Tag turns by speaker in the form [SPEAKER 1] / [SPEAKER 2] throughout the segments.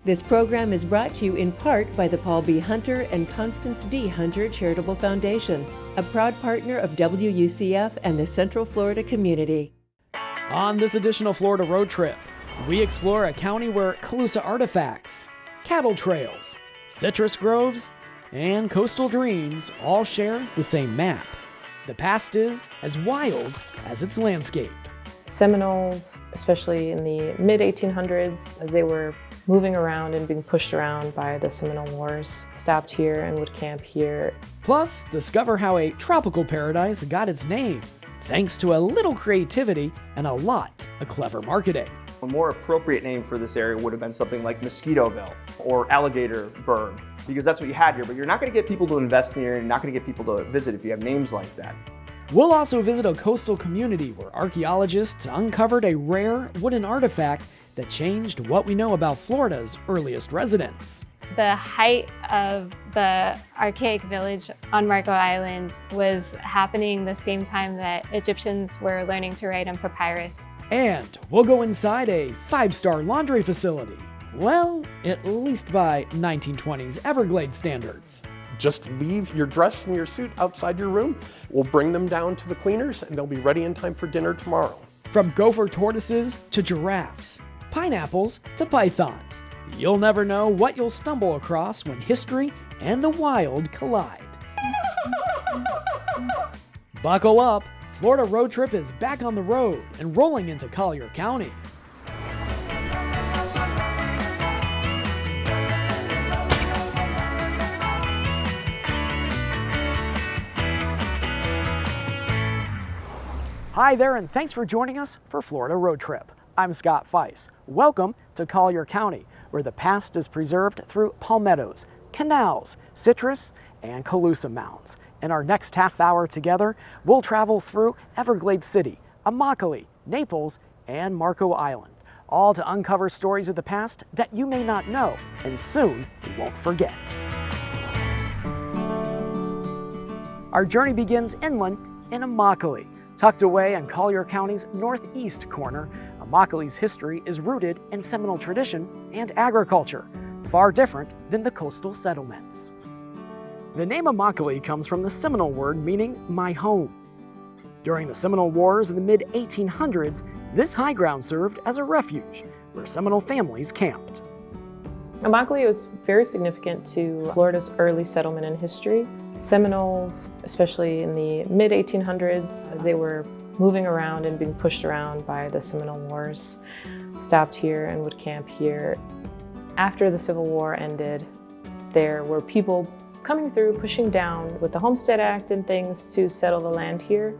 [SPEAKER 1] This program is brought to you in part by the Paul B. Hunter and Constance D. Hunter Charitable Foundation, a proud partner of WUCF and the Central Florida community.
[SPEAKER 2] On this edition of Florida Road Trip, we explore a county where Calusa artifacts, cattle trails, citrus groves, and coastal dreams all share the same map. The past is as wild as its landscape.
[SPEAKER 3] Seminoles, especially in the mid-1800s, as they were moving around and being pushed around by the Seminole Wars, stopped here and would camp here.
[SPEAKER 2] Plus, discover how a tropical paradise got its name, thanks to a little creativity and a lot of clever marketing.
[SPEAKER 4] A more appropriate name for this area would have been something like Mosquitoville or Alligatorburg, because that's what you had here, but you're not going to get people to invest in the area, you're not going to get people to visit if you have names like that.
[SPEAKER 2] We'll also visit a coastal community where archaeologists uncovered a rare wooden artifact that changed what we know about Florida's earliest residents.
[SPEAKER 5] The height of the archaic village on Marco Island was happening the same time that Egyptians were learning to write on papyrus.
[SPEAKER 2] And we'll go inside a 5-star laundry facility. Well, at least by 1920s Everglades standards.
[SPEAKER 6] Just leave your dress and your suit outside your room. We'll bring them down to the cleaners and they'll be ready in time for dinner tomorrow.
[SPEAKER 2] From gopher tortoises to giraffes, pineapples to pythons, you'll never know what you'll stumble across when history and the wild collide. Buckle up, Florida Road Trip is back on the road and rolling into Collier County. Hi there, and thanks for joining us for Florida Road Trip. I'm Scott Feiss. Welcome to Collier County, where the past is preserved through palmettos, canals, citrus, and Calusa mounds. In our next half hour together, we'll travel through Everglades City, Immokalee, Naples, and Marco Island, all to uncover stories of the past that you may not know and soon won't forget. Our journey begins inland in Immokalee. Tucked away in Collier County's northeast corner, Immokalee's history is rooted in Seminole tradition and agriculture, far different than the coastal settlements. The name Immokalee comes from the Seminole word meaning my home. During the Seminole Wars in the mid-1800s, this high ground served as a refuge where Seminole families camped.
[SPEAKER 3] Immokalee was very significant to Florida's early settlement and history. Seminoles, especially in the mid-1800s, as they were moving around and being pushed around by the Seminole Wars, stopped here and would camp here. After the Civil War ended, there were people coming through, pushing down with the Homestead Act and things to settle the land here.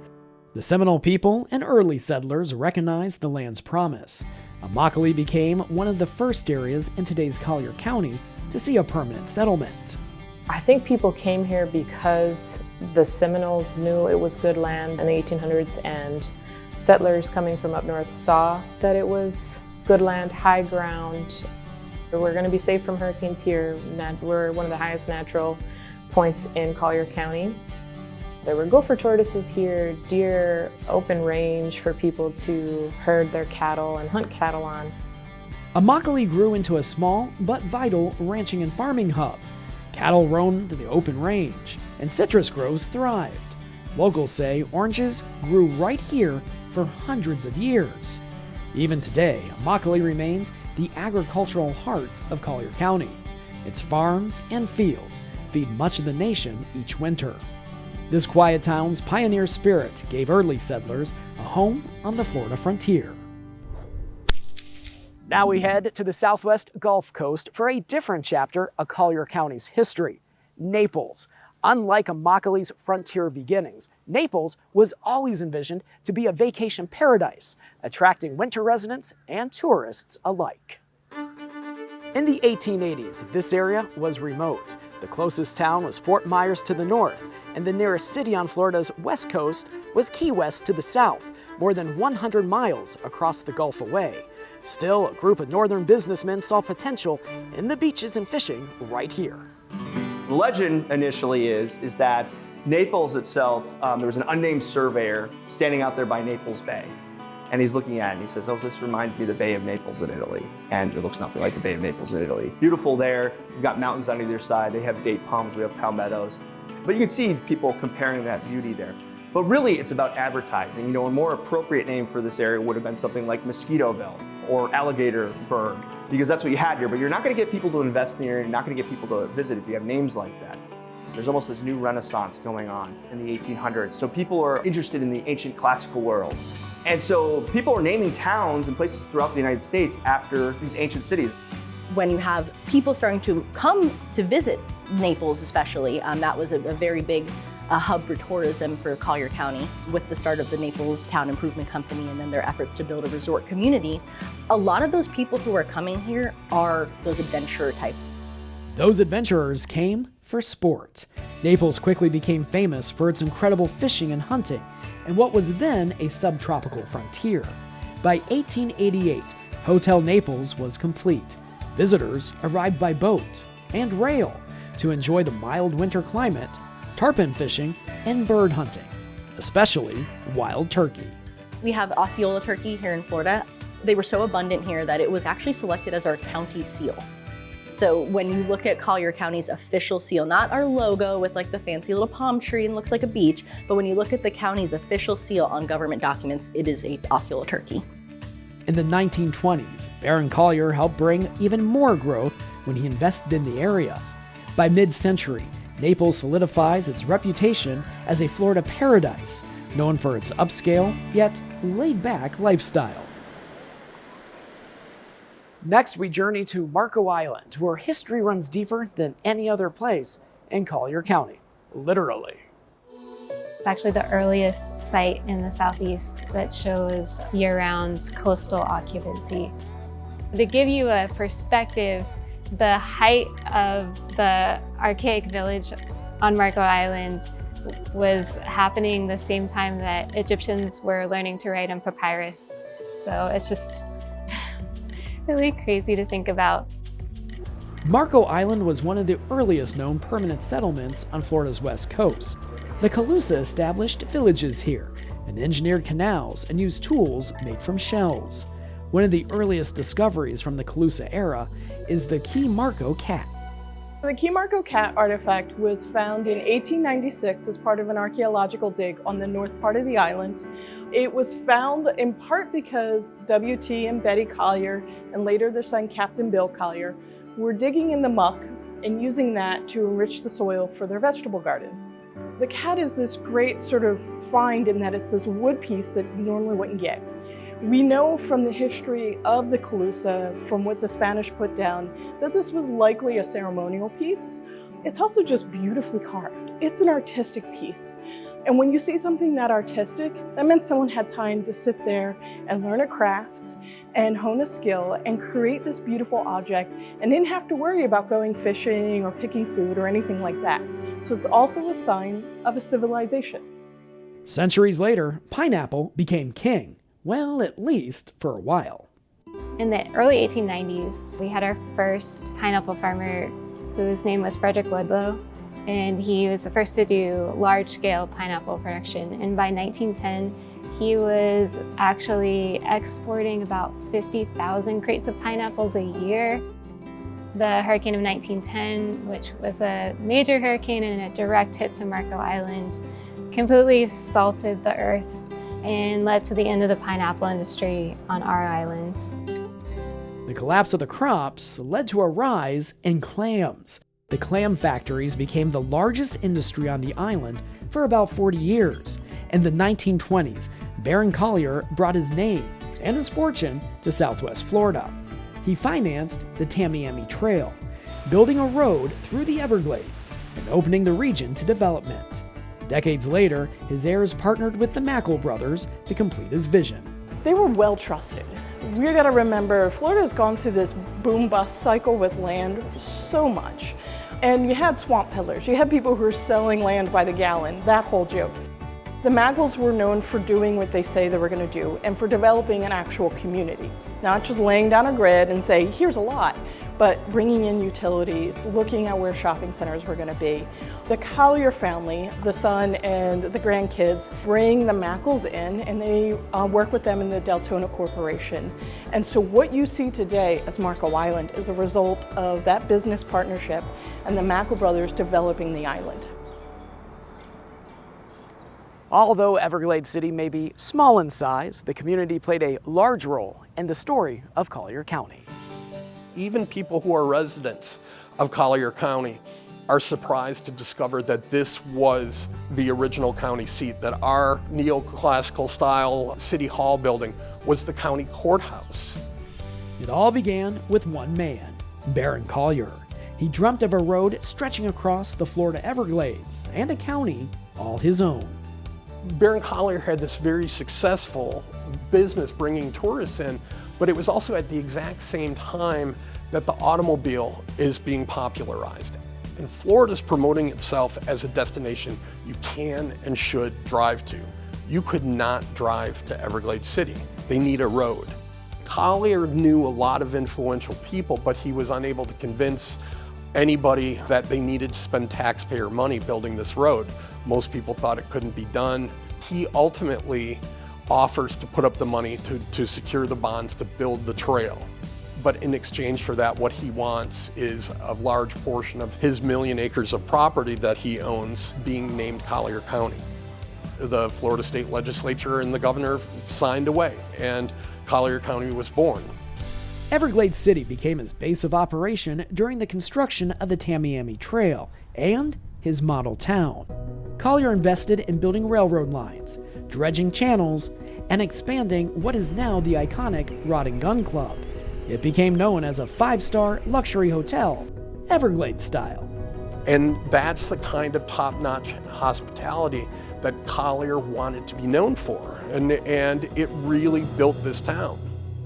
[SPEAKER 2] The Seminole people and early settlers recognized the land's promise. Immokalee became one of the first areas in today's Collier County to see a permanent settlement.
[SPEAKER 3] I think people came here because the Seminoles knew it was good land in the 1800s, and settlers coming from up north saw that it was good land, high ground. We're going to be safe from hurricanes here. We're one of the highest natural points in Collier County. There were gopher tortoises here, deer, open range for people to herd their cattle and hunt cattle on.
[SPEAKER 2] Immokalee grew into a small but vital ranching and farming hub. Cattle roamed the open range, and citrus groves thrived. Locals say oranges grew right here for hundreds of years. Even today, Immokalee remains the agricultural heart of Collier County. Its farms and fields feed much of the nation each winter. This quiet town's pioneer spirit gave early settlers a home on the Florida frontier. Now we head to the southwest Gulf Coast for a different chapter of Collier County's history, Naples. Unlike Immokalee's frontier beginnings, Naples was always envisioned to be a vacation paradise, attracting winter residents and tourists alike. In the 1880s, this area was remote. The closest town was Fort Myers to the north, and the nearest city on Florida's west coast was Key West to the south, more than 100 miles across the Gulf away. Still, a group of northern businessmen saw potential in the beaches and fishing right here.
[SPEAKER 4] The legend initially is that Naples itself, there was an unnamed surveyor standing out there by Naples Bay. And he's looking at it and he says, oh, this reminds me of the Bay of Naples in Italy. And it looks nothing like the Bay of Naples in Italy. Beautiful there. You've got mountains on either side. They have date palms, we have palmettos. But you can see people comparing that beauty there. But really, it's about advertising. You know, a more appropriate name for this area would have been something like Mosquitoville or Alligatorburg, because that's what you had here. But you're not going to get people to invest in the area. You're not going to get people to visit if you have names like that. There's almost this new renaissance going on in the 1800s. So people are interested in the ancient classical world. And so people are naming towns and places throughout the United States after these ancient cities.
[SPEAKER 7] When you have people starting to come to visit Naples especially, that was a very big hub for tourism for Collier County with the start of the Naples Town Improvement Company and then their efforts to build a resort community. A lot of those people who are coming here are those adventurer type.
[SPEAKER 2] Those adventurers came for sport. Naples quickly became famous for its incredible fishing and hunting, and what was then a subtropical frontier. By 1888, Hotel Naples was complete. Visitors arrived by boat and rail to enjoy the mild winter climate, tarpon fishing, and bird hunting, especially wild turkey.
[SPEAKER 7] We have Osceola turkey here in Florida. They were so abundant here that it was actually selected as our county seal. So when you look at Collier County's official seal, not our logo with like the fancy little palm tree and looks like a beach, but when you look at the county's official seal on government documents, it is a Osceola turkey.
[SPEAKER 2] In the 1920s, Baron Collier helped bring even more growth when he invested in the area. By mid-century, Naples solidifies its reputation as a Florida paradise, known for its upscale yet laid-back lifestyle. Next, we journey to Marco Island, where history runs deeper than any other place in Collier County, literally.
[SPEAKER 5] It's actually the earliest site in the southeast that shows year-round coastal occupancy. To give you a perspective, the height of the archaic village on Marco Island was happening the same time that Egyptians were learning to write on papyrus. So it's just really crazy to think about.
[SPEAKER 2] Marco Island was one of the earliest known permanent settlements on Florida's west coast. The Calusa established villages here and engineered canals and used tools made from shells. One of the earliest discoveries from the Calusa era is the Key Marco cat.
[SPEAKER 3] The Key Marco cat artifact was found in 1896 as part of an archaeological dig on the north part of the island. It was found in part because W.T. and Betty Collier, and later their son Captain Bill Collier, were digging in the muck and using that to enrich the soil for their vegetable garden. The cat is this great sort of find in that it's this wood piece that you normally wouldn't get. We know from the history of the Calusa, from what the Spanish put down, that this was likely a ceremonial piece. It's also just beautifully carved. It's an artistic piece. And when you see something that artistic, that meant someone had time to sit there and learn a craft and hone a skill and create this beautiful object and didn't have to worry about going fishing or picking food or anything like that. So it's also a sign of a civilization.
[SPEAKER 2] Centuries later, pineapple became king. Well, at least for a while.
[SPEAKER 5] In the early 1890s, we had our first pineapple farmer whose name was Frederick Ludlow, and he was the first to do large-scale pineapple production. And by 1910, he was actually exporting about 50,000 crates of pineapples a year. The hurricane of 1910, which was a major hurricane and a direct hit to Marco Island, completely salted the earth and led to the end of the pineapple industry on our island.
[SPEAKER 2] The collapse of the crops led to a rise in clams. The clam factories became the largest industry on the island for about 40 years. In the 1920s, Baron Collier brought his name and his fortune to Southwest Florida. He financed the Tamiami Trail, building a road through the Everglades and opening the region to development. Decades later, his heirs partnered with the Immokalee brothers to complete his vision.
[SPEAKER 3] They were well trusted. We gotta remember, Florida's gone through this boom-bust cycle with land so much. And you had swamp pillars, you had people who were selling land by the gallon, that whole joke. The Immokalees were known for doing what they say they were gonna do and for developing an actual community. Not just laying down a grid and say, here's a lot.
[SPEAKER 8] but bringing in utilities, looking at where shopping centers were going to be. The Collier family, the son and the grandkids, bring the Mackles in, and they work with them in the Deltona Corporation. And so what you see today as Marco Island is a result of that business partnership and the Mackle brothers developing the island.
[SPEAKER 2] Although Everglades City may be small in size, the community played a large role in the story of Collier County.
[SPEAKER 6] Even people who are residents of Collier County are surprised to discover that this was the original county seat, that our neoclassical style city hall building was the county courthouse.
[SPEAKER 9] It all began with one man, Baron Collier. He dreamt of a road stretching across the Florida Everglades and a county all his own.
[SPEAKER 6] Baron Collier had this very successful business bringing tourists in, but it was also at the exact same time that the automobile is being popularized. And Florida's promoting itself as a destination you can and should drive to. You could not drive to Everglades City. They need a road. Collier knew a lot of influential people, but he was unable to convince anybody that they needed to spend taxpayer money building this road. Most people thought it couldn't be done. He ultimately offers to put up the money to secure the bonds to build the trail. But in exchange for that, what he wants is a large portion of his 1 million acres of property that he owns being named Collier County. The Florida State Legislature and the governor signed away, and Collier County was born.
[SPEAKER 9] Everglades City became his base of operation during the construction of the Tamiami Trail and his model town. Collier invested in building railroad lines, dredging channels, and expanding what is now the iconic Rod and Gun Club. It became known as a 5-star luxury hotel, Everglades style.
[SPEAKER 6] And that's the kind of top-notch hospitality that Collier wanted to be known for, and it really built this town.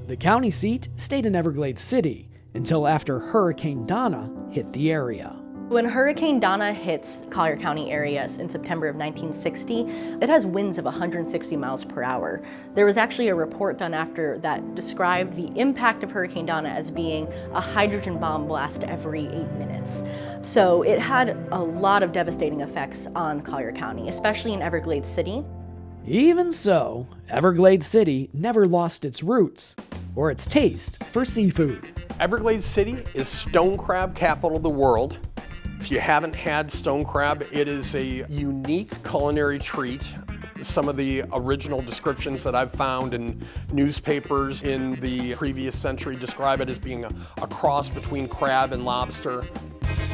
[SPEAKER 9] The county seat stayed in Everglades City until after Hurricane Donna hit the area.
[SPEAKER 7] When Hurricane Donna hits Collier County areas in September of 1960, it has winds of 160 miles per hour. There was actually a report done after that described the impact of Hurricane Donna as being a hydrogen bomb blast every 8 minutes. So it had a lot of devastating effects on Collier County, especially in Everglades City.
[SPEAKER 9] Even so, Everglades City never lost its roots or its taste for seafood.
[SPEAKER 6] Everglades City is stone crab capital of the world. If you haven't had stone crab, it is a unique culinary treat. Some of the original descriptions that I've found in newspapers in the previous century describe it as being a cross between crab and lobster.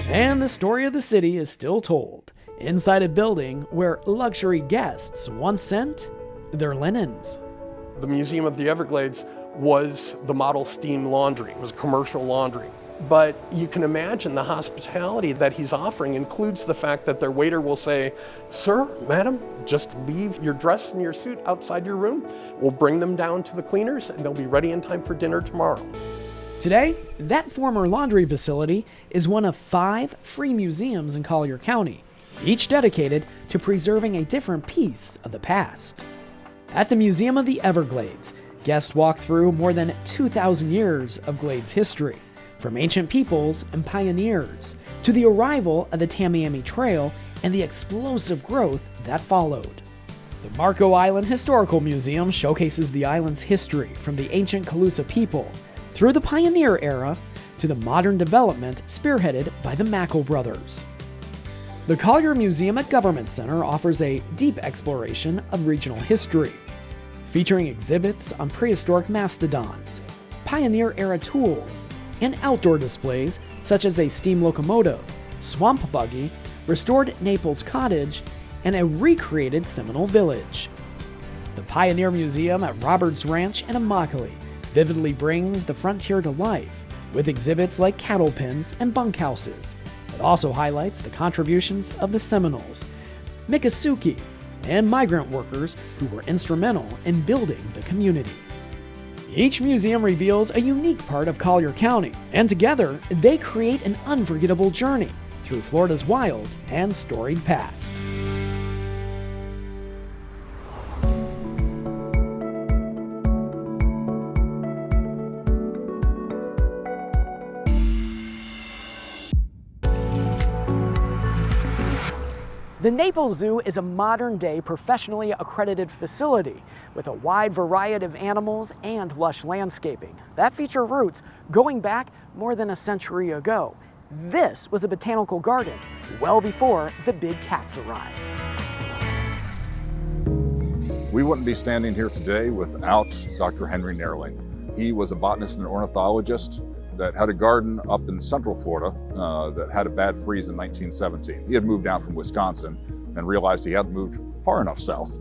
[SPEAKER 9] And the story of the city is still told inside a building where luxury guests once sent their linens.
[SPEAKER 6] The Museum of the Everglades was the model steam laundry. It was commercial laundry. But you can imagine the hospitality that he's offering includes the fact that their waiter will say, "Sir, madam, just leave your dress and your suit outside your room. We'll bring them down to the cleaners and they'll be ready in time for dinner tomorrow."
[SPEAKER 9] Today, that former laundry facility is one of 5 free museums in Collier County, each dedicated to preserving a different piece of the past. At the Museum of the Everglades, guests walk through more than 2,000 years of Glades history, from ancient peoples and pioneers to the arrival of the Tamiami Trail and the explosive growth that followed. The Marco Island Historical Museum showcases the island's history from the ancient Calusa people through the pioneer era to the modern development spearheaded by the Mackle brothers. The Collier Museum at Government Center offers a deep exploration of regional history, featuring exhibits on prehistoric mastodons, pioneer-era tools, and outdoor displays such as a steam locomotive, swamp buggy, restored Naples cottage, and a recreated Seminole village. The Pioneer Museum at Roberts Ranch in Immokalee vividly brings the frontier to life with exhibits like cattle pens and bunkhouses. It also highlights the contributions of the Seminoles, Miccosukee, and migrant workers who were instrumental in building the community. Each museum reveals a unique part of Collier County, and together they create an unforgettable journey through Florida's wild and storied past.
[SPEAKER 2] The Naples Zoo is a modern-day, professionally accredited facility with a wide variety of animals and lush landscaping that feature roots going back more than a century ago. This was a botanical garden well before the big cats arrived.
[SPEAKER 10] We wouldn't be standing here today without Dr. Henry Nerling. He was a botanist and ornithologist that had a garden up in Central Florida that had a bad freeze in 1917. He had moved down from Wisconsin and realized he hadn't moved far enough south.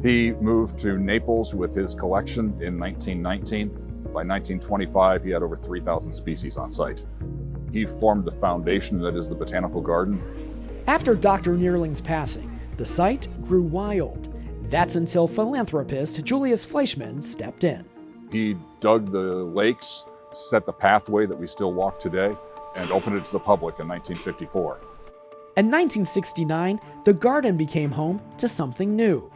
[SPEAKER 10] He moved to Naples with his collection in 1919. By 1925, he had over 3,000 species on site. He formed the foundation that is the botanical garden.
[SPEAKER 9] After Dr. Nerling's passing, the site grew wild. That's until philanthropist Julius Fleischmann stepped in.
[SPEAKER 10] He dug the lakes, set the pathway that we still walk today, and opened it to the public in 1954.
[SPEAKER 9] In 1969, the garden became home to something new.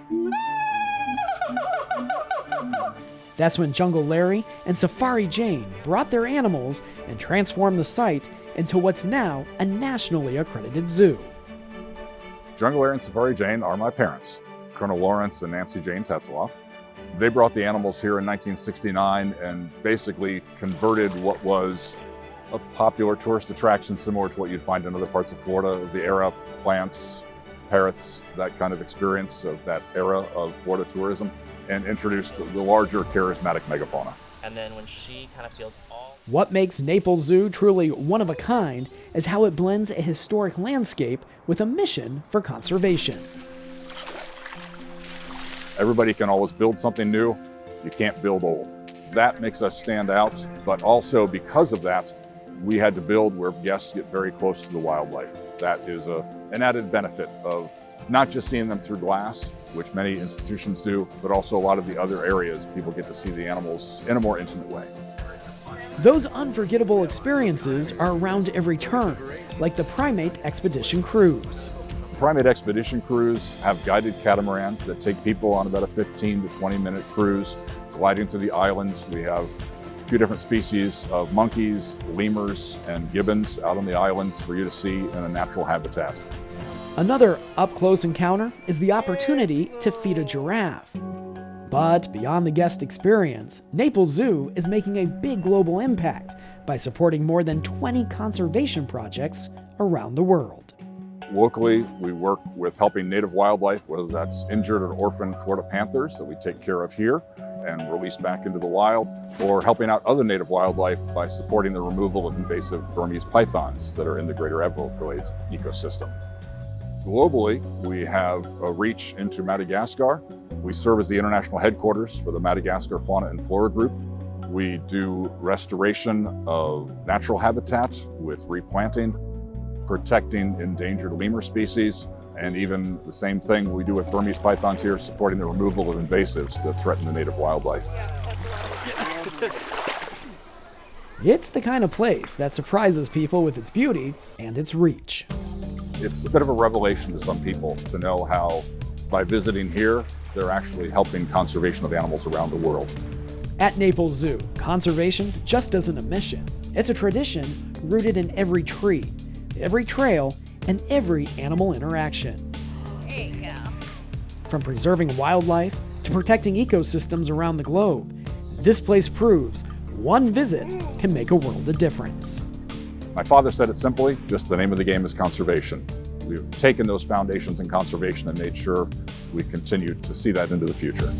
[SPEAKER 9] That's when Jungle Larry and Safari Jane brought their animals and transformed the site into what's now a nationally accredited zoo.
[SPEAKER 10] Jungle Larry and Safari Jane are my parents, Colonel Lawrence and Nancy Jane Tetzloff. They brought the animals here in 1969 and basically converted what was a popular tourist attraction similar to what you'd find in other parts of Florida, the era, plants, parrots, that kind of experience of that era of Florida tourism, and introduced the larger charismatic megafauna.
[SPEAKER 11] And then when she kind of feels all...
[SPEAKER 9] What makes Naples Zoo truly one of a kind is how it blends a historic landscape with a mission for conservation.
[SPEAKER 10] Everybody can always build something new. You can't build old. That makes us stand out, but also because of that, we had to build where guests get very close to the wildlife. That is an added benefit of not just seeing them through glass, which many institutions do, but also a lot of the other areas people get to see the animals in a more intimate way.
[SPEAKER 9] Those unforgettable experiences are around every turn, like the Primate Expedition Cruise.
[SPEAKER 10] Primate Expedition Cruise have guided catamarans that take people on about a 15 to 20-minute cruise, gliding through the islands. We have a few different species of monkeys, lemurs, and gibbons out on the islands for you to see in a natural habitat.
[SPEAKER 9] Another up-close encounter is the opportunity to feed a giraffe. But beyond the guest experience, Naples Zoo is making a big global impact by supporting more than 20 conservation projects around the world.
[SPEAKER 10] Locally, we work with helping native wildlife, whether that's injured or orphaned Florida panthers that we take care of here and release back into the wild, or helping out other native wildlife by supporting the removal of invasive Burmese pythons that are in the greater Everglades ecosystem. Globally, we have a reach into Madagascar. We serve as the international headquarters for the Madagascar Fauna and Flora Group. We do restoration of natural habitat with replanting, protecting endangered lemur species, and even the same thing we do with Burmese pythons here, supporting the removal of invasives that threaten the native wildlife.
[SPEAKER 9] It's the kind of place that surprises people with its beauty and its reach.
[SPEAKER 10] It's a bit of a revelation to some people to know how, by visiting here, they're actually helping conservation of animals around the world.
[SPEAKER 9] At Naples Zoo, conservation just isn't a mission. It's a tradition rooted in every tree, every trail, and every animal interaction.
[SPEAKER 12] There you go.
[SPEAKER 9] From preserving wildlife to protecting ecosystems around the globe, this place proves one visit can make a world of difference.
[SPEAKER 10] My father said it simply, just the name of the game is conservation. We've taken those foundations in conservation and made sure we continue to see that into the future.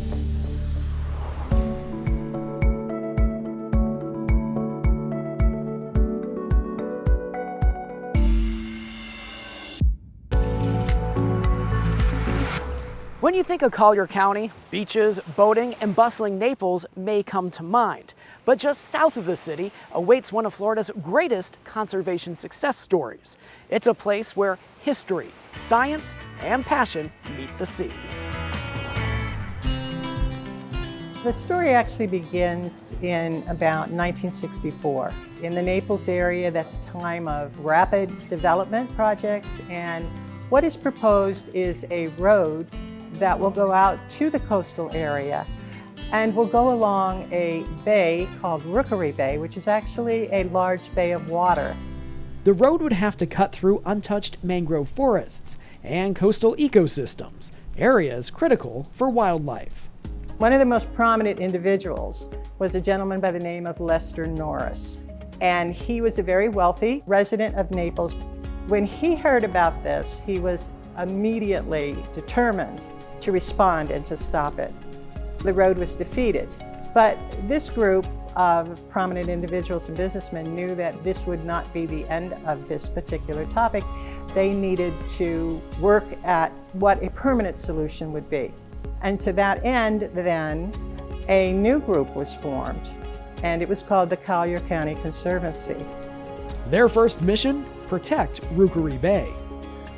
[SPEAKER 2] When you think of Collier County, beaches, boating, and bustling Naples may come to mind. But just south of the city awaits one of Florida's greatest conservation success stories. It's a place where history, science, and passion meet the sea.
[SPEAKER 13] The story actually begins in about 1964. In the Naples area, that's a time of rapid development projects, and what is proposed is a road that will go out to the coastal area and will go along a bay called Rookery Bay, which is actually a large bay of water.
[SPEAKER 9] the road would have to cut through untouched mangrove forests and coastal ecosystems, areas critical for wildlife.
[SPEAKER 13] One of the most prominent individuals was a gentleman by the name of Lester Norris. And he was a very wealthy resident of Naples. When he heard about this, he was immediately determined to respond and to stop it. The road was defeated. But this group of prominent individuals and businessmen knew that this would not be the end of this particular topic. They needed to work at what a permanent solution would be. And to that end, then, a new group was formed, and it was called the Collier County Conservancy.
[SPEAKER 9] Their first mission? Protect Rookery Bay.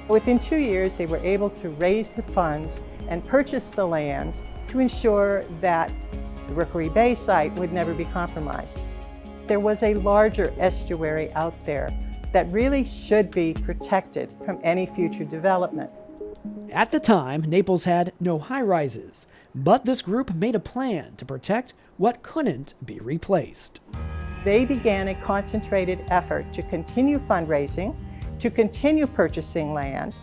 [SPEAKER 13] Within 2 years, they were able to raise the funds and purchase the land to ensure that the Rookery Bay site would never be compromised. There was a larger estuary out there that really should be protected from any future development.
[SPEAKER 9] At the time, Naples had no high-rises, but this group made a plan to protect what couldn't be replaced.
[SPEAKER 13] They began a concentrated effort to continue fundraising, to continue purchasing land,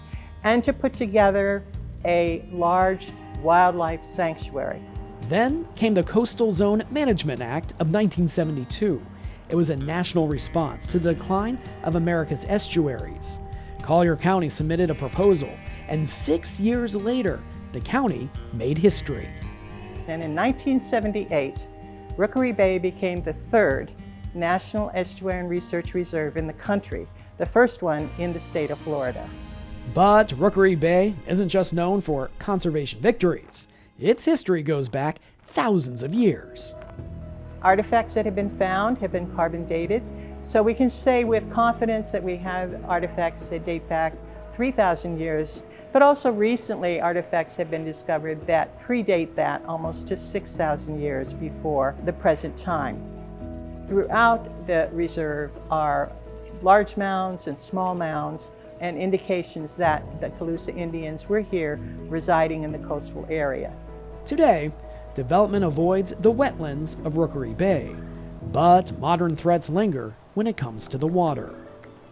[SPEAKER 13] and to put together a large wildlife sanctuary.
[SPEAKER 9] Then came the Coastal Zone Management Act of 1972. It was a national response to the decline of America's estuaries. Collier County submitted a proposal, and 6 years later, the county made history.
[SPEAKER 13] And in 1978, Rookery Bay became the third National Estuarine Research Reserve in the country, the first one in the state of Florida.
[SPEAKER 9] But Rookery Bay isn't just known for conservation victories. Its history goes back thousands of years.
[SPEAKER 13] Artifacts that have been found have been carbon dated, so we can say with confidence that we have artifacts that date back 3,000 years, but also recently artifacts have been discovered that predate that almost to 6,000 years before the present time. Throughout the reserve are large mounds and small mounds and indications that the Calusa Indians were here residing in the coastal area.
[SPEAKER 9] Today, development avoids the wetlands of Rookery Bay, but modern threats linger when it comes to the water.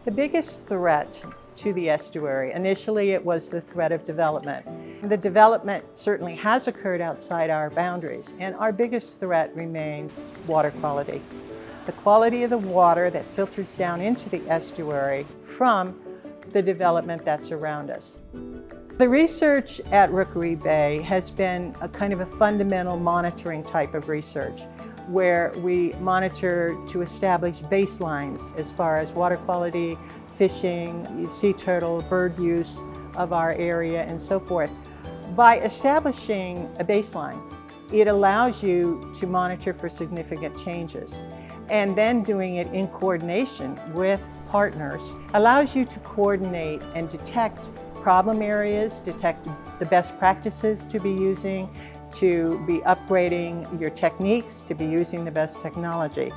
[SPEAKER 13] The biggest threat to the estuary, initially it was the threat of development. The development certainly has occurred outside our boundaries, and our biggest threat remains water quality. The quality of the water that filters down into the estuary from the development that's around us. The research at Rookery Bay has been a kind of a fundamental monitoring type of research, where we monitor to establish baselines as far as water quality, fishing, sea turtle, bird use of our area, and so forth. By establishing a baseline, it allows you to monitor for significant changes. And then doing it in coordination with partners allows you to coordinate and detect problem areas, detect the best practices to be using, to be upgrading your techniques, to be using the best technology.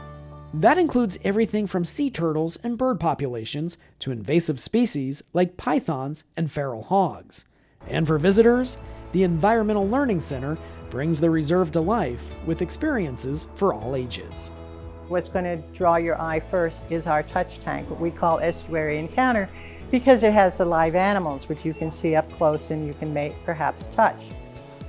[SPEAKER 9] That includes everything from sea turtles and bird populations to invasive species like pythons and feral hogs. And for visitors, the Environmental Learning Center brings the reserve to life with experiences for all ages.
[SPEAKER 13] What's going to draw your eye first is our touch tank, what we call Estuary Encounter, because it has the live animals, which you can see up close and you can perhaps touch.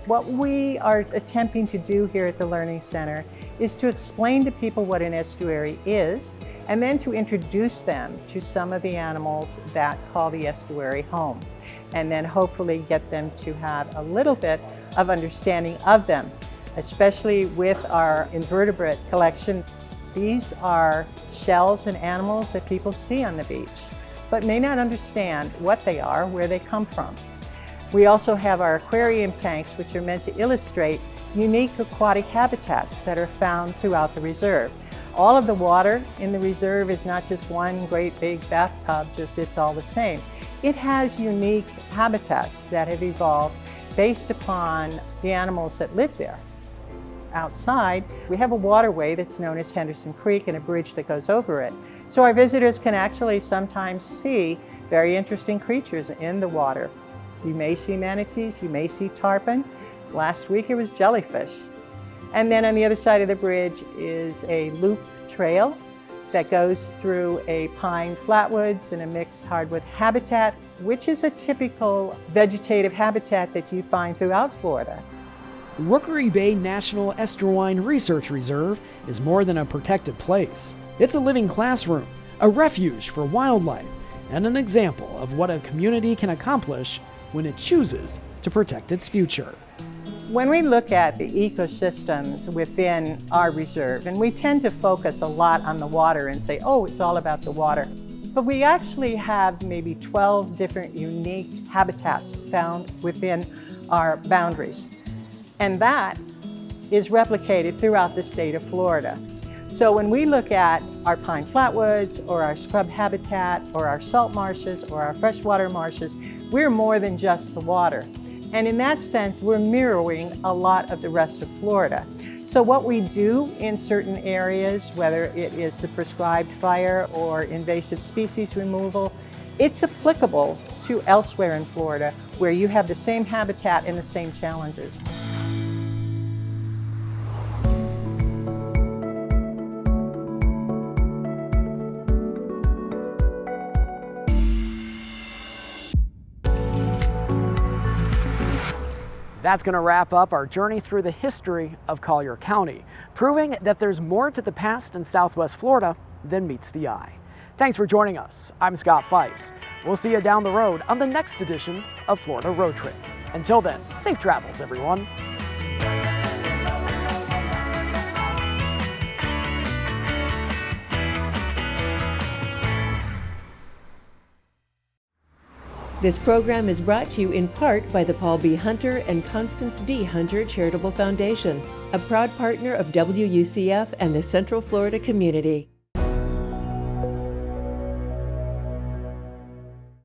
[SPEAKER 13] What we are attempting to do here at the Learning Center is to explain to people what an estuary is, and then to introduce them to some of the animals that call the estuary home, and then hopefully get them to have a little bit of understanding of them, especially with our invertebrate collection. These are shells and animals that people see on the beach, but may not understand what they are, where they come from. We also have our aquarium tanks, which are meant to illustrate unique aquatic habitats that are found throughout the reserve. All of the water in the reserve is not just one great big bathtub, it's all the same. It has unique habitats that have evolved based upon the animals that live there. Outside, we have a waterway that's known as Henderson Creek and a bridge that goes over it. So our visitors can actually sometimes see very interesting creatures in the water. You may see manatees, you may see tarpon. Last week it was jellyfish. And then on the other side of the bridge is a loop trail that goes through a pine flatwoods and a mixed hardwood habitat, which is a typical vegetative habitat that you find throughout Florida.
[SPEAKER 9] Rookery Bay National Estuarine Research Reserve is more than a protected place. It's a living classroom, a refuge for wildlife, and an example of what a community can accomplish when it chooses to protect its future.
[SPEAKER 13] When we look at the ecosystems within our reserve, and we tend to focus a lot on the water and say, oh, it's all about the water. But we actually have maybe 12 different unique habitats found within our boundaries. And that is replicated throughout the state of Florida. So when we look at our pine flatwoods or our scrub habitat or our salt marshes or our freshwater marshes, we're more than just the water. And in that sense, we're mirroring a lot of the rest of Florida. So what we do in certain areas, whether it is the prescribed fire or invasive species removal, it's applicable to elsewhere in Florida where you have the same habitat and the same challenges.
[SPEAKER 2] That's going to wrap up our journey through the history of Collier County, proving that there's more to the past in Southwest Florida than meets the eye. Thanks for joining us. I'm Scott Feiss. We'll see you down the road on the next edition of Florida Road Trip. Until then, safe travels, everyone.
[SPEAKER 1] This program is brought to you in part by the Paul B. Hunter and Constance D. Hunter Charitable Foundation, a proud partner of WUCF and the Central Florida community.